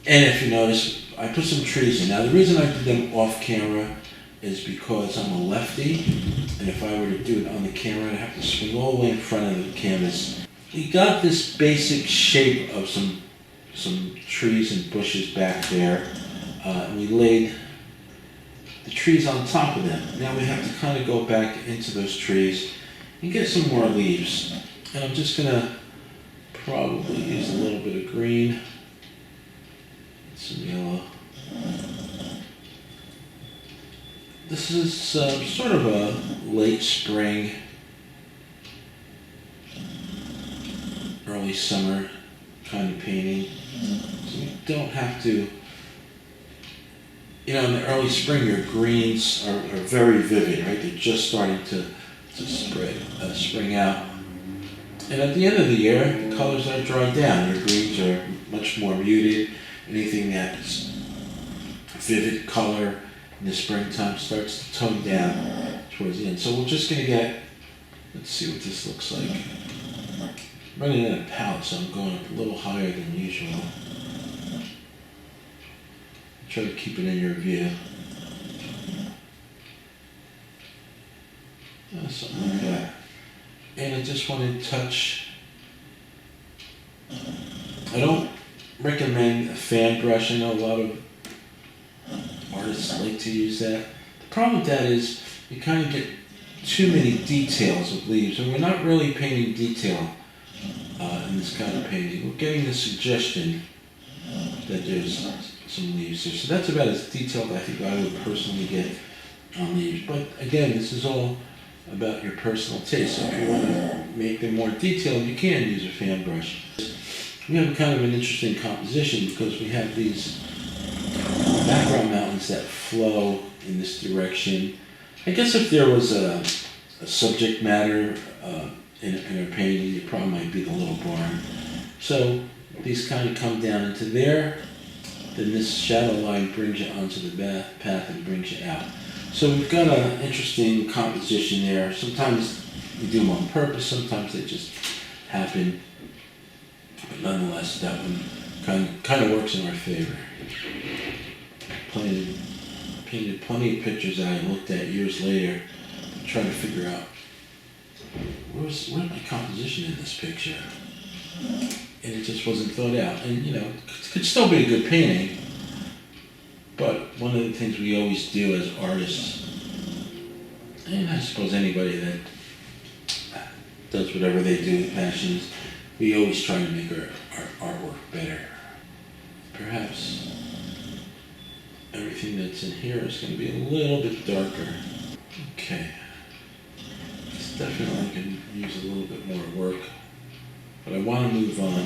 And if you notice, I put some trees in. Now the reason I did them off camera is because I'm a lefty, and if I were to do it on the camera, I'd have to swing all the way in front of the canvas. We got this basic shape of some trees and bushes back there, and we laid the trees on top of them. Now we have to kind of go back into those trees and get some more leaves. And I'm just gonna probably use a little bit of green, some yellow. This is sort of a late spring, early summer kind of painting. So you don't have to, in the early spring, your greens are very vivid, right? They're just starting to spring out. And at the end of the year, the colors are dried down. Your greens are much more muted. Anything that's vivid color in the springtime starts to tone down towards the end. So we're just going to let's see what this looks like. I'm running in a palette, so I'm going up a little higher than usual. Try to keep it in your view. Something like that. And I just want to touch. I don't recommend a fan brush. I know a lot of artists like to use that. The problem with that is you kind of get too many details of leaves, and we're not really painting detail in this kind of painting. We're getting the suggestion that there's some leaves there. So that's about as detailed I think I would personally get on leaves. But again, this is all about your personal taste. So if you want to make them more detailed, you can use a fan brush. We have kind of an interesting composition because we have these background mountains that flow in this direction. I guess if there was a subject matter in a painting, it probably might be the little barn. So these kind of come down into there, then this shadow line brings you onto the path and brings you out. So we've got an interesting composition there. Sometimes we do them on purpose, sometimes they just happen. But nonetheless, that one kind of works in our favor. Painted plenty of pictures that I looked at years later, trying to figure out where's my composition in this picture, and it just wasn't thought out. And it could still be a good painting, but one of the things we always do as artists, and I suppose anybody that does whatever they do with passions, we always try to make our artwork better. Perhaps everything that's in here is going to be a little bit darker. Okay. This definitely can use a little bit more work, but I want to move on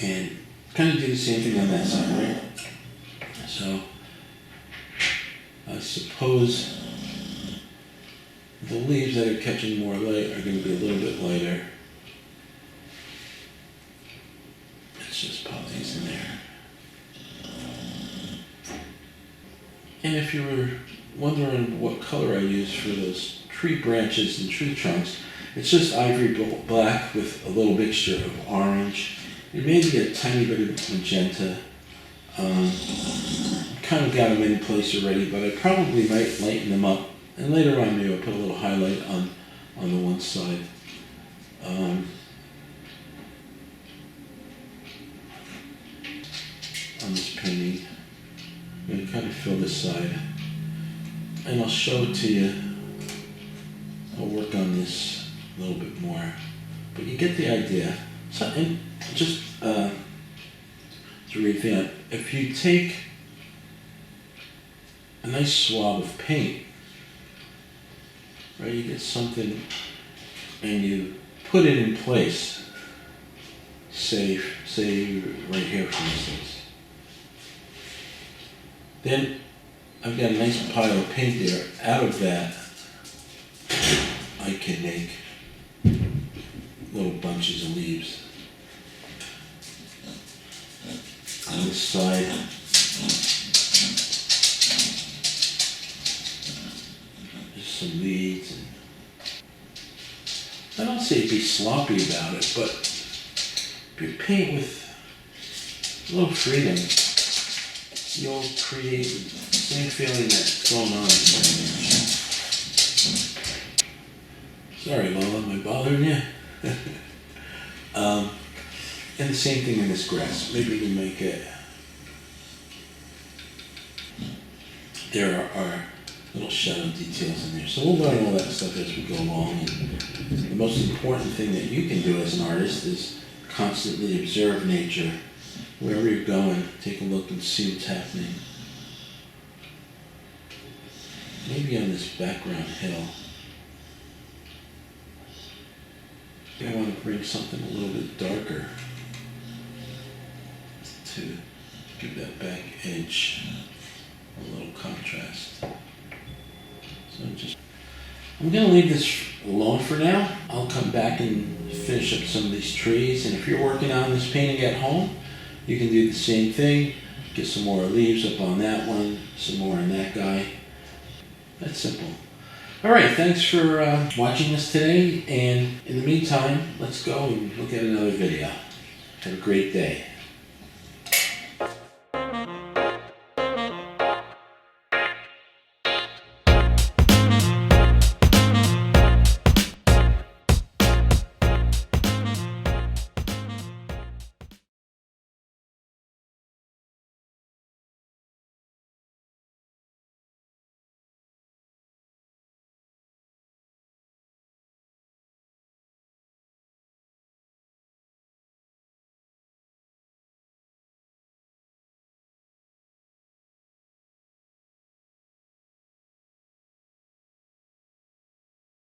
and kind of do the same thing on that side, right? So I suppose the leaves that are catching more light are going to be a little bit lighter. Let's just pop these in there. And if you were wondering what color I use for those tree branches and tree trunks, it's just ivory black with a little mixture of orange and maybe a tiny bit of magenta. Kind of got them in place already, but I probably might lighten them up. And later on, maybe I'll put a little highlight on the one side. On this painting. I'm going to kind of fill this side. And I'll show it to you. I'll work on this a little bit more. But you get the idea. So, and just to revamp, if you take a nice swab of paint, right, you get something and you put it in place, say right here for instance, then I've got a nice pile of paint there. Out of that, I can make little bunches of leaves. On this side, just some leaves. I don't say be sloppy about it, but if you paint with a little freedom, you'll create the same feeling that's going on. Sorry, Lola, am I bothering you? And the same thing in this grass. Maybe we make it. There are little shadow details in there. So we'll learn all that stuff as we go along. And the most important thing that you can do as an artist is constantly observe nature. Wherever you're going, take a look and see what's happening. Maybe on this background hill, I want to bring something a little bit darker to give that back edge a little contrast. So I'm going to leave this alone for now. I'll come back and finish up some of these trees. And if you're working on this painting at home, you can do the same thing. Get some more leaves up on that one, some more on that guy. That's simple. All right, thanks for watching this today. And in the meantime, let's go and look at another video. Have a great day.